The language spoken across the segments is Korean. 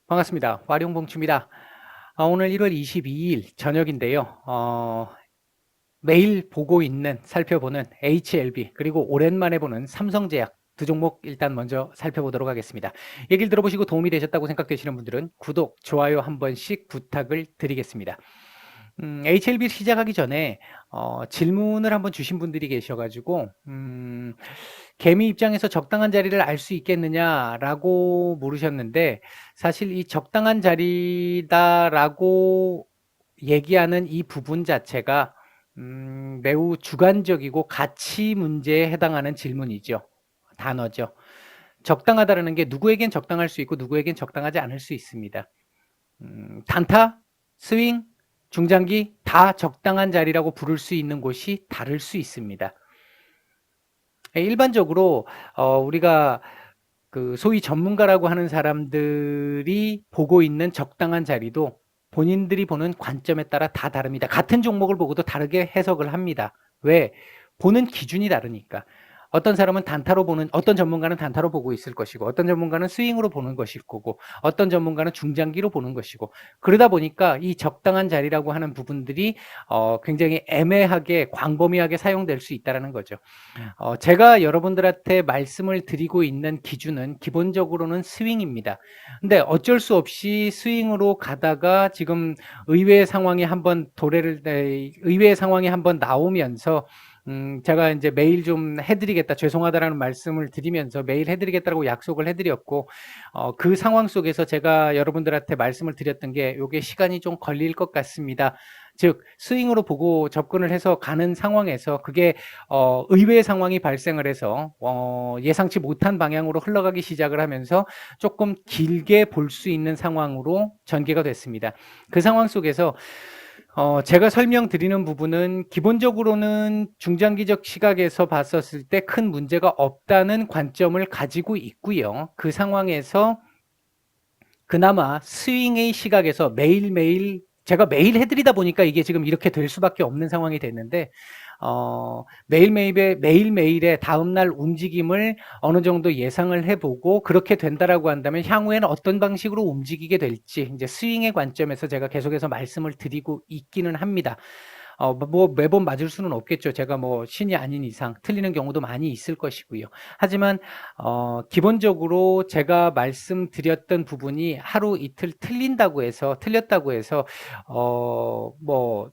반갑습니다. 활용봉추입니다. 오늘 1월 22일 저녁인데요. 매일 보고 있는, 살펴보는 HLB, 그리고 오랜만에 보는 삼성제약 두 종목 일단 먼저 살펴보도록 하겠습니다. 얘기를 들어보시고 도움이 되셨다고 생각되시는 분들은 구독, 좋아요 한 번씩 부탁을 드리겠습니다. HLB 시작하기 전에 질문을 한번 주신 분들이 계셔가지고 개미 입장에서 적당한 자리를 알 수 있겠느냐라고 물으셨는데, 사실 이 적당한 자리다라고 얘기하는 이 부분 자체가 매우 주관적이고 가치 문제에 해당하는 질문이죠. 단어죠. 적당하다라는 게 누구에겐 적당할 수 있고 누구에겐 적당하지 않을 수 있습니다. 단타, 스윙, 중장기 다 적당한 자리라고 부를 수 있는 곳이 다를 수 있습니다. 일반적으로 우리가 그 소위 전문가라고 하는 사람들이 보고 있는 적당한 자리도 본인들이 보는 관점에 따라 다 다릅니다. 같은 종목을 보고도 다르게 해석을 합니다. 왜? 보는 기준이 다르니까. 어떤 사람은 단타로 보는, 어떤 전문가는 단타로 보고 있을 것이고, 어떤 전문가는 스윙으로 보는 것일 거고, 어떤 전문가는 중장기로 보는 것이고, 그러다 보니까 이 적당한 자리라고 하는 부분들이 굉장히 애매하게, 광범위하게 사용될 수 있다는 거죠. 제가 여러분들한테 말씀을 드리고 있는 기준은 기본적으로는 스윙입니다. 근데 어쩔 수 없이 스윙으로 가다가 지금 의외의 상황이 한번 의외의 상황이 한번 나오면서 제가 이제 메일 좀 해드리겠다, 죄송하다라는 말씀을 드리면서 메일 해드리겠다고 약속을 해드렸고, 그 상황 속에서 제가 여러분들한테 말씀을 드렸던 게 요게 시간이 좀 걸릴 것 같습니다. 즉 스윙으로 보고 접근을 해서 가는 상황에서 그게 의외의 상황이 발생을 해서 예상치 못한 방향으로 흘러가기 시작을 하면서 조금 길게 볼 수 있는 상황으로 전개가 됐습니다. 그 상황 속에서 제가 설명드리는 부분은 기본적으로는 중장기적 시각에서 봤었을 때 큰 문제가 없다는 관점을 가지고 있고요. 그 상황에서 그나마 스윙의 시각에서 매일매일 제가 매일 해드리다 보니까 이게 지금 이렇게 될 수밖에 없는 상황이 됐는데, 매일매일의 다음날 움직임을 어느 정도 예상을 해보고 그렇게 된다라고 한다면 향후에는 어떤 방식으로 움직이게 될지 이제 스윙의 관점에서 제가 계속해서 말씀을 드리고 있기는 합니다. 뭐 매번 맞을 수는 없겠죠. 제가 뭐 신이 아닌 이상 틀리는 경우도 많이 있을 것이고요. 하지만 기본적으로 제가 말씀드렸던 부분이 하루 이틀 틀렸다고 해서 뭐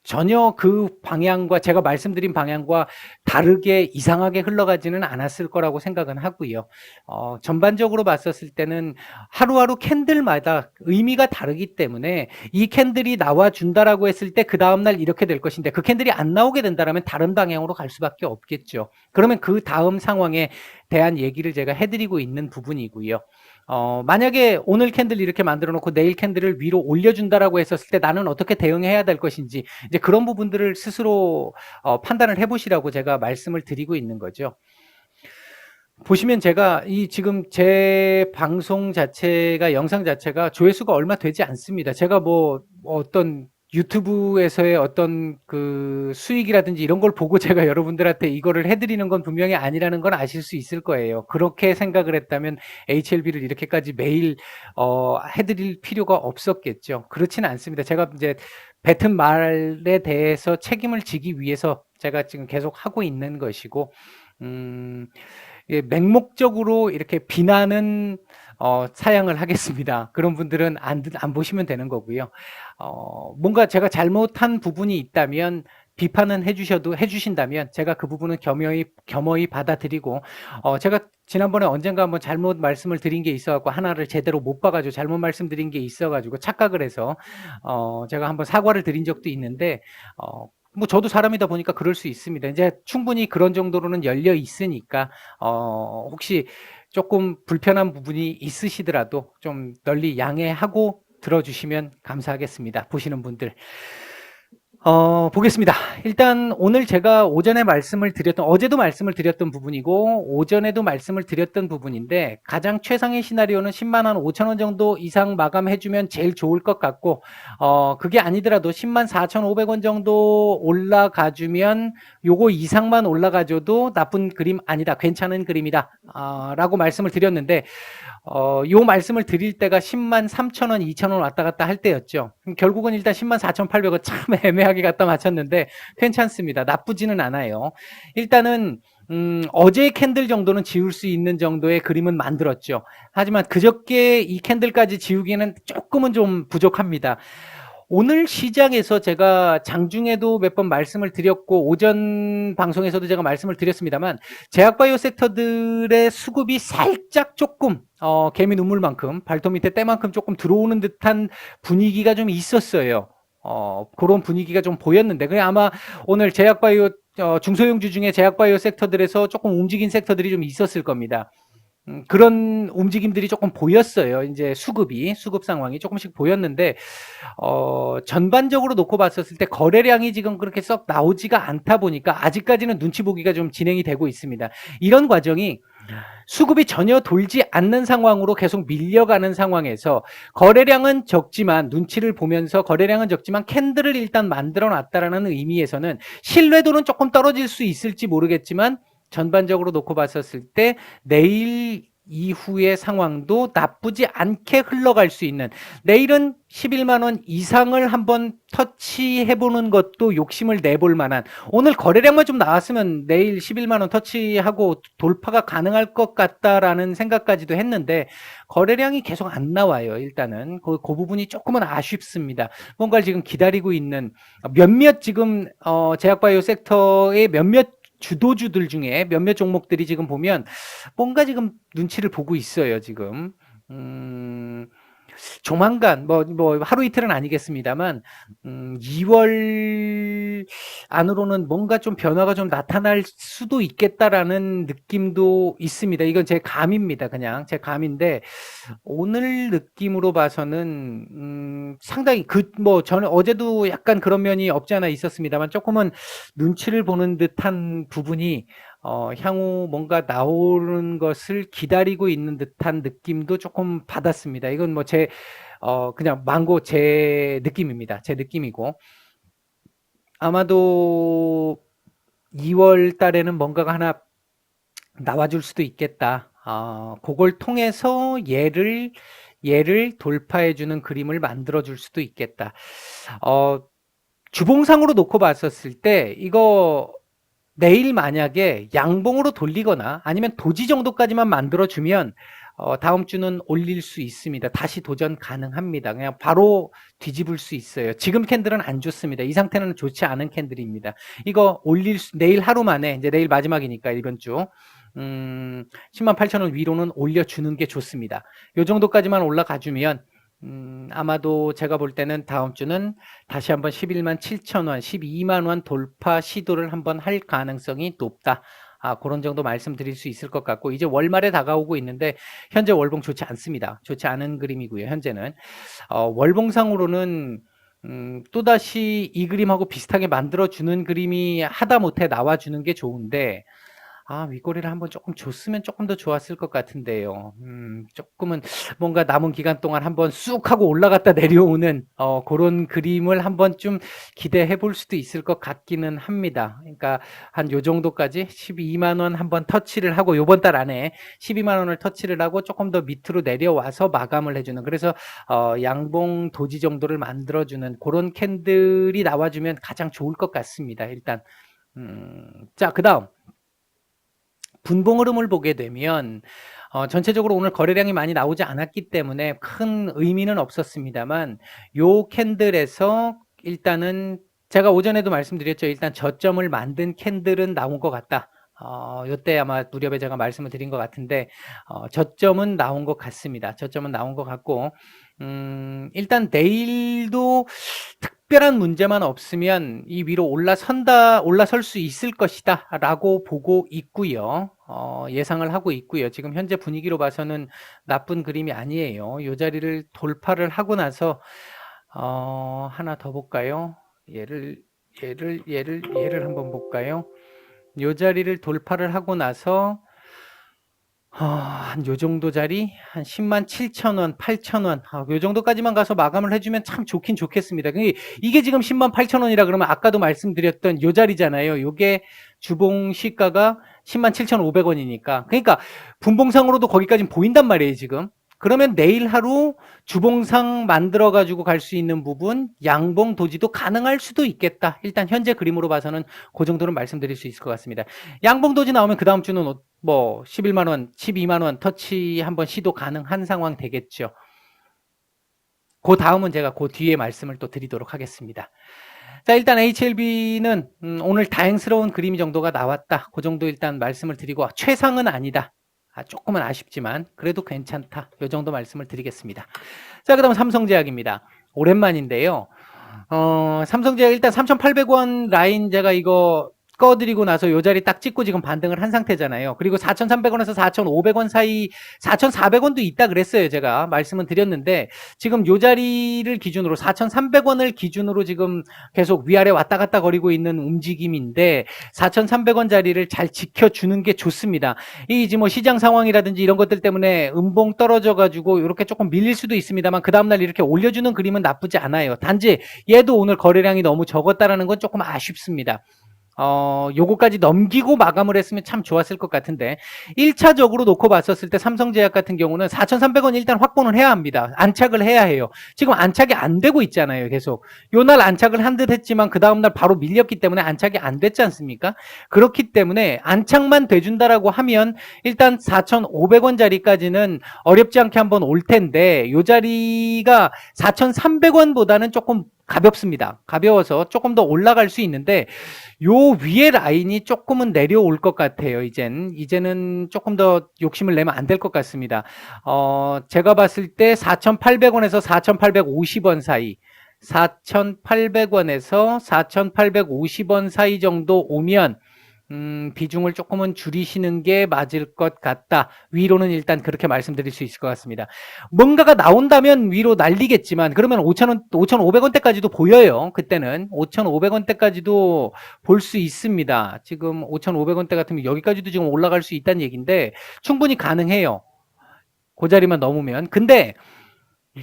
전혀 그 방향과 제가 말씀드린 방향과 다르게 이상하게 흘러가지는 않았을 거라고 생각은 하고요. 전반적으로 봤었을 때는 하루하루 캔들마다 의미가 다르기 때문에 이 캔들이 나와준다라고 했을 때 그 다음날 이렇게 될 것인데, 그 캔들이 안 나오게 된다면 다른 방향으로 갈 수밖에 없겠죠. 그러면 그 다음 상황에 대한 얘기를 제가 해드리고 있는 부분이고요. 만약에 오늘 캔들 이렇게 만들어 놓고 내일 캔들을 위로 올려준다라고 했었을 때 나는 어떻게 대응해야 될 것인지, 이제 그런 부분들을 스스로 판단을 해보시라고 제가 말씀을 드리고 있는 거죠. 보시면 제가 이 지금 제 방송 자체가, 영상 자체가 조회수가 얼마 되지 않습니다. 제가 뭐 어떤 유튜브에서의 어떤 그 수익이라든지 이런 걸 보고 제가 여러분들한테 이거를 해드리는 건 분명히 아니라는 건 아실 수 있을 거예요. 그렇게 생각을 했다면 HLB를 이렇게까지 매일 해드릴 필요가 없었겠죠. 그렇지는 않습니다. 제가 이제 뱉은 말에 대해서 책임을 지기 위해서 제가 지금 계속 하고 있는 것이고, 예, 맹목적으로 이렇게 비난은 사양을 하겠습니다. 그런 분들은 안 보시면 되는 거고요. 뭔가 제가 잘못한 부분이 있다면 비판은 해주신다면 제가 그 부분은 겸허히 받아들이고, 제가 지난번에 언젠가 한번 잘못 말씀을 드린 게 있어갖고 하나를 제대로 못 봐가지고 잘못 말씀드린 게 있어가지고 착각을 해서 제가 한번 사과를 드린 적도 있는데, 뭐 저도 사람이다 보니까 그럴 수 있습니다. 이제 충분히 그런 정도로는 열려 있으니까 혹시 조금 불편한 부분이 있으시더라도 좀 널리 양해하고 들어주시면 감사하겠습니다. 보시는 분들. 보겠습니다. 일단 오늘 제가 어제도 말씀을 드렸던 부분이고 오전에도 말씀을 드렸던 부분인데, 가장 최상의 시나리오는 10만 원 5천 원 정도 이상 마감해주면 제일 좋을 것 같고, 그게 아니더라도 10만 4,500원 정도 올라가주면, 요거 이상만 올라가줘도 나쁜 그림 아니다, 괜찮은 그림이다 라고 말씀을 드렸는데, 요 말씀을 드릴 때가 10만 3천 원, 2천 원 왔다 갔다 할 때였죠. 결국은 일단 10만 4,800원 참 애매하게 갖다 맞췄는데 괜찮습니다. 나쁘지는 않아요. 일단은 어제의 캔들 정도는 지울 수 있는 정도의 그림은 만들었죠. 하지만 그저께 이 캔들까지 지우기는 조금은 좀 부족합니다. 오늘 시장에서 제가 장중에도 몇 번 말씀을 드렸고 오전 방송에서도 제가 말씀을 드렸습니다만 제약바이오 섹터들의 수급이 살짝 조금 개미 눈물만큼 발톱 밑에 때만큼 조금 들어오는 듯한 분위기가 좀 있었어요. 그런 분위기가 좀 보였는데 그게 아마 오늘 제약바이오 중소형주 중에 제약바이오 섹터들에서 조금 움직인 섹터들이 좀 있었을 겁니다. 그런 움직임들이 조금 보였어요. 이제 수급 상황이 조금씩 보였는데, 전반적으로 놓고 봤었을 때 거래량이 지금 그렇게 썩 나오지가 않다 보니까 아직까지는 눈치 보기가 좀 진행이 되고 있습니다. 이런 과정이 수급이 전혀 돌지 않는 상황으로 계속 밀려가는 상황에서 거래량은 적지만 눈치를 보면서 거래량은 적지만 캔들을 일단 만들어 놨다라는 의미에서는 신뢰도는 조금 떨어질 수 있을지 모르겠지만 전반적으로 놓고 봤었을 때 내일 이후의 상황도 나쁘지 않게 흘러갈 수 있는 내일은 11만 원 이상을 한번 터치해보는 것도 욕심을 내볼 만한 오늘 거래량만 좀 나왔으면 내일 11만 원 터치하고 돌파가 가능할 것 같다라는 생각까지도 했는데 거래량이 계속 안 나와요. 일단은 그 부분이 조금은 아쉽습니다. 뭔가를 지금 기다리고 있는 몇몇 지금 제약바이오 섹터의 몇몇 주도주들 중에 몇몇 종목들이 지금 보면 뭔가 지금 눈치를 보고 있어요, 지금. 조만간, 하루 이틀은 아니겠습니다만, 2월 안으로는 뭔가 좀 변화가 좀 나타날 수도 있겠다라는 느낌도 있습니다. 이건 제 감입니다, 그냥. 제 감인데, 오늘 느낌으로 봐서는, 상당히 저는 어제도 약간 그런 면이 없지 않아 있었습니다만, 조금은 눈치를 보는 듯한 부분이 향후 뭔가 나오는 것을 기다리고 있는 듯한 느낌도 조금 받았습니다. 이건 그냥 제 느낌입니다. 제 느낌이고. 아마도 2월 달에는 뭔가가 하나 나와줄 수도 있겠다. 그걸 통해서 얘를 돌파해주는 그림을 만들어줄 수도 있겠다. 주봉상으로 놓고 봤었을 때, 이거, 내일 만약에 양봉으로 돌리거나 아니면 도지 정도까지만 만들어주면 다음 주는 올릴 수 있습니다. 다시 도전 가능합니다. 그냥 바로 뒤집을 수 있어요. 지금 캔들은 안 좋습니다. 이 상태는 좋지 않은 캔들입니다. 이거 내일 하루 만에, 이제 내일 마지막이니까 이번 주 10만 8천 원 위로는 올려주는 게 좋습니다. 이 정도까지만 올라가주면 아마도 제가 볼 때는 다음 주는 다시 한번 11만 7천 원, 12만 원 돌파 시도를 한번 할 가능성이 높다. 그런 정도 말씀드릴 수 있을 것 같고, 이제 월말에 다가오고 있는데, 현재 월봉 좋지 않습니다. 좋지 않은 그림이고요, 현재는. 월봉상으로는, 또다시 이 그림하고 비슷하게 만들어주는 그림이 하다못해 나와주는 게 좋은데, 윗꼬리를 한번 조금 줬으면 조금 더 좋았을 것 같은데요. 조금은 뭔가 남은 기간 동안 한번 쑥 하고 올라갔다 내려오는 그런 그림을 한번 좀 기대해 볼 수도 있을 것 같기는 합니다. 그러니까 한 요 정도까지 12만 원 한번 터치를 하고 요번 달 안에 12만 원을 터치를 하고 조금 더 밑으로 내려와서 마감을 해주는, 그래서 양봉 도지 정도를 만들어주는 그런 캔들이 나와주면 가장 좋을 것 같습니다. 일단 자, 그 다음 분봉 흐름을 보게 되면 전체적으로 오늘 거래량이 많이 나오지 않았기 때문에 큰 의미는 없었습니다만 요 캔들에서 일단은 제가 오전에도 말씀드렸죠. 일단 저점을 만든 캔들은 나온 것 같다. 요때 아마 무렵에 제가 말씀을 드린 것 같은데 저점은 나온 것 같습니다. 저점은 나온 것 같고 일단 내일도 특별한 문제만 없으면 이 위로 올라설 수 있을 것이다 라고 보고 있고요. 예상을 하고 있고요. 지금 현재 분위기로 봐서는 나쁜 그림이 아니에요. 이 자리를 돌파를 하고 나서 하나 더 볼까요? 얘를 한번 볼까요? 이 자리를 돌파를 하고 나서 한 요 정도 자리, 한 10만 7천 원, 8천 원, 요 정도까지만 가서 마감을 해주면 참 좋긴 좋겠습니다. 이게 지금 10만 8천 원이라 그러면 아까도 말씀드렸던 요 자리잖아요. 요게 주봉 시가가 107,500원이니까. 그러니까 분봉상으로도 거기까지 보인단 말이에요, 지금. 그러면 내일 하루 주봉상 만들어 가지고 갈 수 있는 부분 양봉 도지도 가능할 수도 있겠다. 일단 현재 그림으로 봐서는 그 정도는 말씀드릴 수 있을 것 같습니다. 양봉 도지 나오면 그 다음 주는 뭐 11만 원, 12만 원 터치 한번 시도 가능한 상황 되겠죠. 그 다음은 제가 그 뒤에 말씀을 또 드리도록 하겠습니다. 자, 일단 HLB는 오늘 다행스러운 그림 정도가 나왔다. 그 정도 일단 말씀을 드리고 최상은 아니다. 조금은 아쉽지만 그래도 괜찮다. 이 정도 말씀을 드리겠습니다. 자, 그 다음 삼성제약입니다. 오랜만인데요. 삼성제약 일단 3,800원 라인 제가 이거 꺼드리고 나서 요 자리 딱 찍고 지금 반등을 한 상태잖아요. 그리고 4,300원에서 4,500원 사이 4,400원도 있다 그랬어요. 제가 말씀은 드렸는데 지금 요 자리를 기준으로 4,300원을 기준으로 지금 계속 위아래 왔다 갔다 거리고 있는 움직임인데 4,300원 자리를 잘 지켜주는 게 좋습니다. 이 뭐 시장 상황이라든지 이런 것들 때문에 음봉 떨어져 가지고 이렇게 조금 밀릴 수도 있습니다만 그 다음날 이렇게 올려주는 그림은 나쁘지 않아요. 단지 얘도 오늘 거래량이 너무 적었다라는 건 조금 아쉽습니다. 요거까지 넘기고 마감을 했으면 참 좋았을 것 같은데 1차적으로 놓고 봤었을 때 삼성제약 같은 경우는 4,300원 일단 확보는 해야 합니다. 안착을 해야 해요. 지금 안착이 안 되고 있잖아요. 계속 요날 안착을 한 듯 했지만 그 다음날 바로 밀렸기 때문에 안착이 안 됐지 않습니까? 그렇기 때문에 안착만 돼준다라고 하면 일단 4,500원 자리까지는 어렵지 않게 한번 올 텐데 요 자리가 4,300원보다는 조금 가볍습니다. 가벼워서 조금 더 올라갈 수 있는데 요 위에 라인이 조금은 내려올 것 같아요. 이제는 조금 더 욕심을 내면 안 될 것 같습니다. 제가 봤을 때 4,800원에서 4,850원 사이 4,800원에서 4,850원 사이 정도 오면 비중을 조금은 줄이시는 게 맞을 것 같다. 위로는 일단 그렇게 말씀드릴 수 있을 것 같습니다. 뭔가가 나온다면 위로 날리겠지만 그러면 5,000원, 5,500원대까지도 보여요. 그때는 5,500원대까지도 볼 수 있습니다. 지금 5,500원대 같으면 여기까지도 지금 올라갈 수 있다는 얘기인데 충분히 가능해요. 그 자리만 넘으면. 근데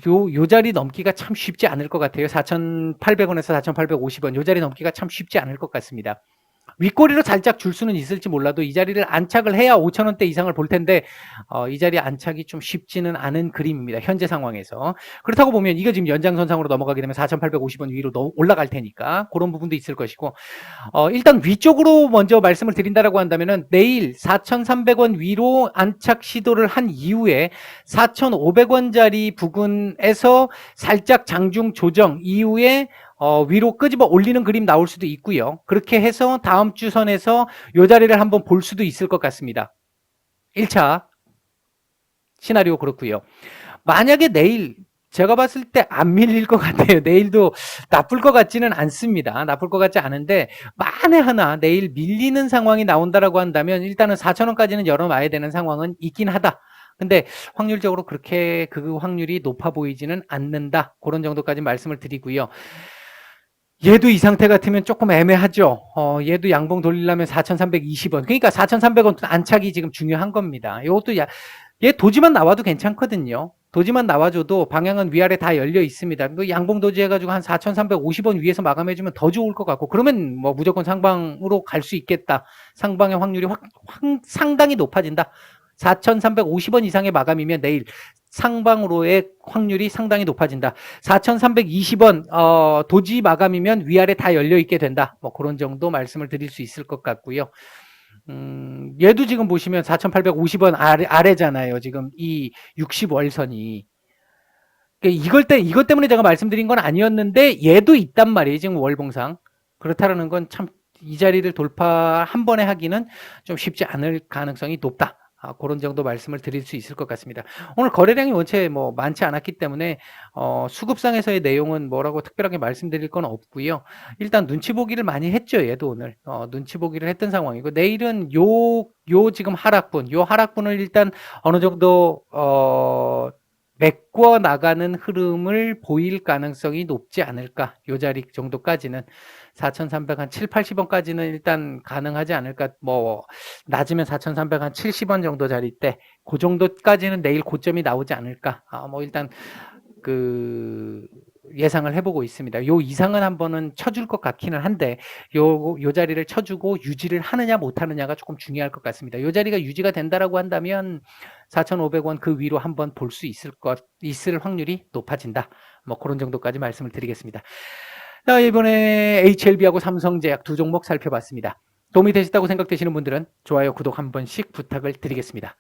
요 자리 넘기가 참 쉽지 않을 것 같아요. 4,800원에서 4,850원 요 자리 넘기가 참 쉽지 않을 것 같습니다. 윗꼬리로 살짝 줄 수는 있을지 몰라도 이 자리를 안착을 해야 5,000원대 이상을 볼 텐데 이 자리 안착이 좀 쉽지는 않은 그림입니다. 현재 상황에서. 그렇다고 보면 이거 지금 연장선상으로 넘어가게 되면 4,850원 위로 올라갈 테니까 그런 부분도 있을 것이고 일단 위쪽으로 먼저 말씀을 드린다라고 한다면은 내일 4,300원 위로 안착 시도를 한 이후에 4,500원짜리 부근에서 살짝 장중 조정 이후에 위로 끄집어 올리는 그림 나올 수도 있고요. 그렇게 해서 다음 주 선에서 이 자리를 한번 볼 수도 있을 것 같습니다. 1차 시나리오 그렇고요. 만약에 내일 제가 봤을 때 안 밀릴 것 같아요. 내일도 나쁠 것 같지는 않습니다. 나쁠 것 같지 않은데 만에 하나 내일 밀리는 상황이 나온다라고 한다면 일단은 4,000원까지는 열어놔야 되는 상황은 있긴 하다. 근데 확률적으로 그렇게 그 확률이 높아 보이지는 않는다. 그런 정도까지 말씀을 드리고요. 얘도 이 상태 같으면 조금 애매하죠. 얘도 양봉 돌리려면 4,320원. 그러니까 4,300원 안착이 지금 중요한 겁니다. 이것도 얘 도지만 나와도 괜찮거든요. 도지만 나와줘도 방향은 위아래 다 열려 있습니다. 뭐 양봉 도지 해가지고 한 4,350원 위에서 마감해주면 더 좋을 것 같고 그러면 뭐 무조건 상방으로 갈 수 있겠다. 상방의 확률이 상당히 높아진다. 4,350원 이상의 마감이면 내일 상방으로의 확률이 상당히 높아진다. 4,320원 도지 마감이면 위아래 다 열려 있게 된다. 뭐 그런 정도 말씀을 드릴 수 있을 것 같고요. 얘도 지금 보시면 4,850원 아래잖아요. 지금 이 60월선이. 이것 때문에 제가 말씀드린 건 아니었는데 얘도 있단 말이에요. 지금 월봉상. 그렇다라는 건 참 이 자리를 돌파 한 번에 하기는 좀 쉽지 않을 가능성이 높다. 그런 정도 말씀을 드릴 수 있을 것 같습니다. 오늘 거래량이 원체 뭐 많지 않았기 때문에 수급상에서의 내용은 뭐라고 특별하게 말씀드릴 건 없고요. 일단 눈치 보기를 많이 했죠. 얘도 오늘 눈치 보기를 했던 상황이고 내일은 요 지금 요 하락분을 일단 어느 정도 메꿔 나가는 흐름을 보일 가능성이 높지 않을까. 요 자리 정도까지는 4,300 한 7, 80원까지는 일단 가능하지 않을까. 뭐 낮으면 4,300 한 70원 정도 자리 때 그 정도까지는 내일 고점이 나오지 않을까. 뭐 일단 예상을 해보고 있습니다. 요 이상은 한번은 쳐줄 것 같기는 한데 요 자리를 쳐주고 유지를 하느냐 못하느냐가 조금 중요할 것 같습니다. 요 자리가 유지가 된다라고 한다면 4,500원 그 위로 한번 볼 수 있을 확률이 높아진다. 뭐 그런 정도까지 말씀을 드리겠습니다. 자, 이번에 HLB하고 삼성제약 두 종목 살펴봤습니다. 도움이 되셨다고 생각되시는 분들은 좋아요, 구독 한 번씩 부탁을 드리겠습니다.